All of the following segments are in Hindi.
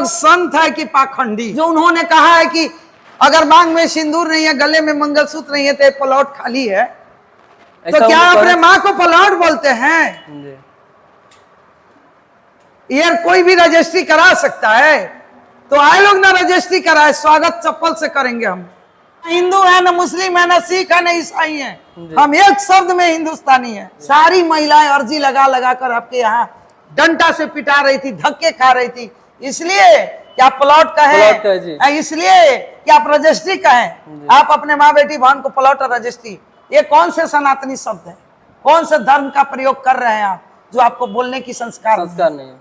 लोग संत है कि पाखंडी, जो उन्होंने कहा है कि अगर मांग में सिंदूर नहीं है, गले में मंगलसूत्र नहीं है तो प्लॉट खाली है। तो क्या अपने माँ को प्लॉट बोलते हैं? यार कोई भी रजिस्ट्री करा सकता है, तो आए लोग ना रजिस्ट्री कराए, स्वागत चप्पल से करेंगे। हम हिंदू है, ना मुस्लिम है, ना सिख है, ना ईसाई है, हम एक शब्द में हिंदुस्तानी है। सारी महिलाएं अर्जी लगा लगा कर आपके यहाँ डंडा से पिटा रही थी, धक्के खा रही थी, इसलिए कि आप प्लॉट कहें, इसलिए कि आप रजिस्ट्री कहें। आप अपने माँ बेटी बहन को प्लॉट और रजिस्ट्री, ये कौन से सनातनी शब्द है? कौन से धर्म का प्रयोग कर रहे हैं आप, जो आपको बोलने की संस्कार नहीं है?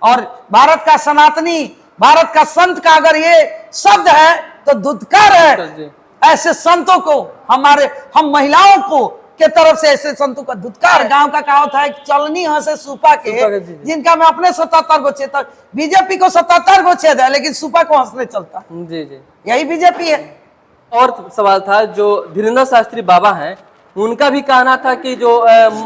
और भारत का सनातनी, भारत का संत का अगर ये शब्द है तो दुत्कार है। ऐसे संतों को, हम महिलाओं को के तरफ से ऐसे संतों का दुत्कार। गांव का कहावत है, चलनी हंसे सुपा के, जिनका मैं अपने 77 गो छेद, बीजेपी को 77 गो छेद है, लेकिन सुपा को हंसने चलता। जी जी, यही बीजेपी है। और सवाल था, जो धीरेन्द्र शास्त्री बाबा हैं, उनका भी कहना था कि जो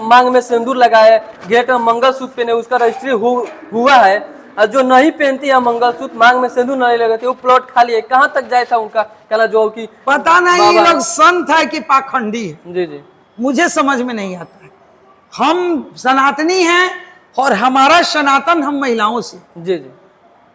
मांग में सिंदूर लगाए, गेट में मंगलसूत्र पहने, उसका रजिस्ट्री हुआ है, और जो नहीं पहनती है मंगलसूत्र, मांग में सिंदूर नहीं लगाती, वो प्लॉट खाली है। कहाँ तक जाए था उनका कहना, जो कि पता नहीं ये लोग संत है कि पाखंडी है। जी जी, मुझे समझ में नहीं आता है। हम सनातनी हैं और हमारा सनातन हम महिलाओं से। जी जी,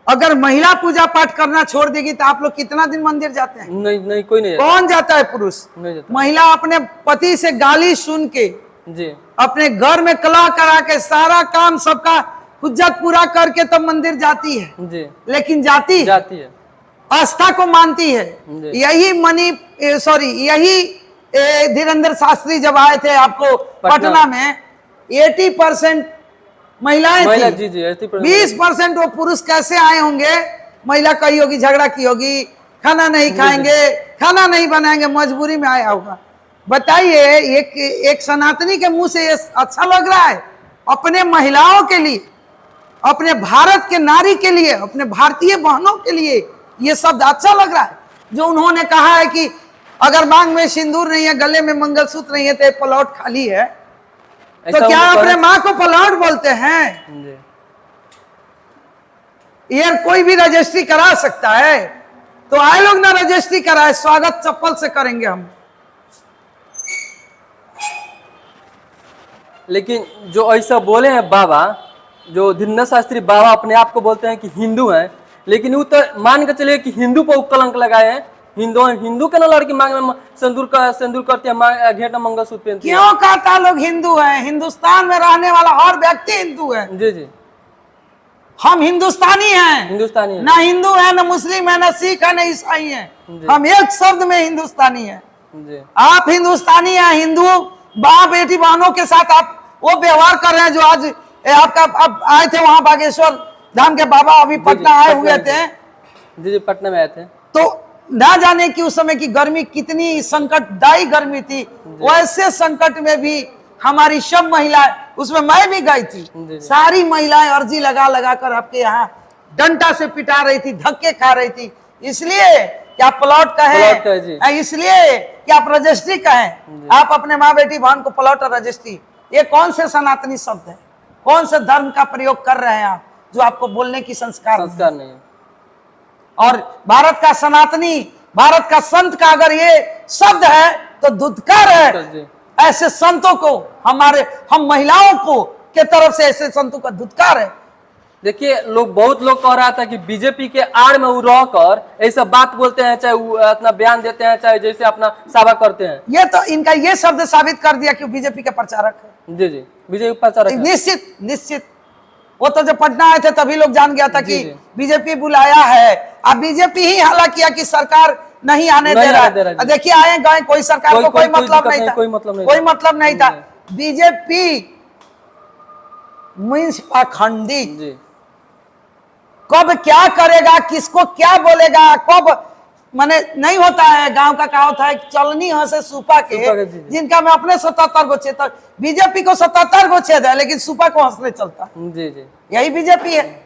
अगर महिला पूजा पाठ करना छोड़ देगी तो आप लोग कितना दिन मंदिर जाते हैं? नहीं, कोई नहीं। कौन जाता है? पुरुष नहीं जाता। महिला अपने पति से गाली सुन के, जी, अपने घर में कला करा के, सारा काम सबका हुज्जत पूरा करके तब मंदिर जाती है। जी, लेकिन जाती है, आस्था को मानती है। यही धीरेन्द्र शास्त्री जब आए थे आपको पटना में, 80% महिलाएं थी। 20% वो पुरुष कैसे आए होंगे? महिला कही होगी, झगड़ा की होगी, खाना नहीं खाएंगे, खाना नहीं बनाएंगे, मजबूरी में आया होगा। बताइए, एक सनातनी के मुंह से ये अच्छा लग रहा है? अपने महिलाओं के लिए, अपने भारत के नारी के लिए, अपने भारतीय बहनों के लिए ये शब्द अच्छा लग रहा है? जो उन्होंने कहा है कि अगर मांग में सिंदूर नहीं है, गले में मंगलसूत्र नहीं है तो प्लॉट खाली है। तो क्या अपने माँ को प्लॉट बोलते हैं? यार कोई भी रजिस्ट्री करा सकता है, तो आए लोग ना रजिस्ट्री कराए, स्वागत चप्पल से करेंगे हम। लेकिन जो ऐसा बोले हैं बाबा, जो धीरेन्द्र शास्त्री बाबा अपने आप को बोलते हैं कि हिंदू हैं, लेकिन वो तो मान के चलिए कि हिंदू पर कलंक लगाए हैं। हिंदू के ना लड़की मांग में सिंदूर करते हैं, घेट में मंगलसूत्र पहनती है। क्यों कहता लोग हिंदू हैं? हिंदुस्तान में रहने वाला हर व्यक्ति हिंदू है। जी जी, हम हिंदुस्तानी हैं। हिंदुस्तानी ना हिंदू है, ना मुस्लिम है, ना सिख है, ना ईसाई है, हम एक शब्द में हिंदुस्तानी है। आप हिंदुस्तानी हैं। हिंदू माँ बेटी बहनों के साथ आप वो व्यवहार कर रहे हैं जो आज आपका आप आए थे वहां बागेश्वर धाम के बाबा अभी पटना आए हुए थे। जी, पटना में आए थे। तो ना जाने कि उस समय की गर्मी कितनी संकटदायी गर्मी थी, वैसे संकट में भी हमारी सब महिलाएं, उसमें मैं भी गई थी, सारी महिलाएं अर्जी लगा लगा कर आपके यहाँ डंडा से पिटा रही थी, धक्के खा रही थी, इसलिए कि आप प्लॉट कहें, इसलिए कि आप रजिस्ट्री कहें। आप अपने माँ बेटी बहन को प्लॉट और रजिस्ट्री, ये कौन से सनातनी शब्द है? कौन से धर्म का प्रयोग कर रहे हैं आप, जो आपको बोलने की संस्कार नहीं है? और भारत का सनातनी, भारत का संत का अगर ये शब्द है तो दुत्कार है। ऐसे संतों को, हम महिलाओं को के तरफ से ऐसे संतों का दुत्कार है। देखिए, बहुत लोग कह रहा था कि बीजेपी के आड़ में वो रहकर ऐसा बात बोलते हैं, चाहे वो अपना बयान देते हैं, चाहे जैसे अपना सावा करते हैं। ये तो इनका ये शब्द साबित कर दिया कि बीजेपी के प्रचारक है। जी जी, बीजेपी प्रचारक निश्चित। वो तो जब पटना आए थे तभी लोग जान गया था कि बीजेपी बुलाया है। अब बीजेपी ही हाला किया कि सरकार नहीं आने दे रहा है। देखिए, आए गए, कोई सरकार को कोई मतलब नहीं था, कोई मतलब नहीं था। बीजेपी मीन्स पाखंडी। कब क्या करेगा, किसको क्या बोलेगा, कब माने नहीं होता है। गांव का कहावत है, चलनी हंसे सुपा के, जिनका मैं अपने 77 गो छेद, बीजेपी को 77 गो छेद है, लेकिन सुपा को हंसने चलता। जी जी, यही बीजेपी है।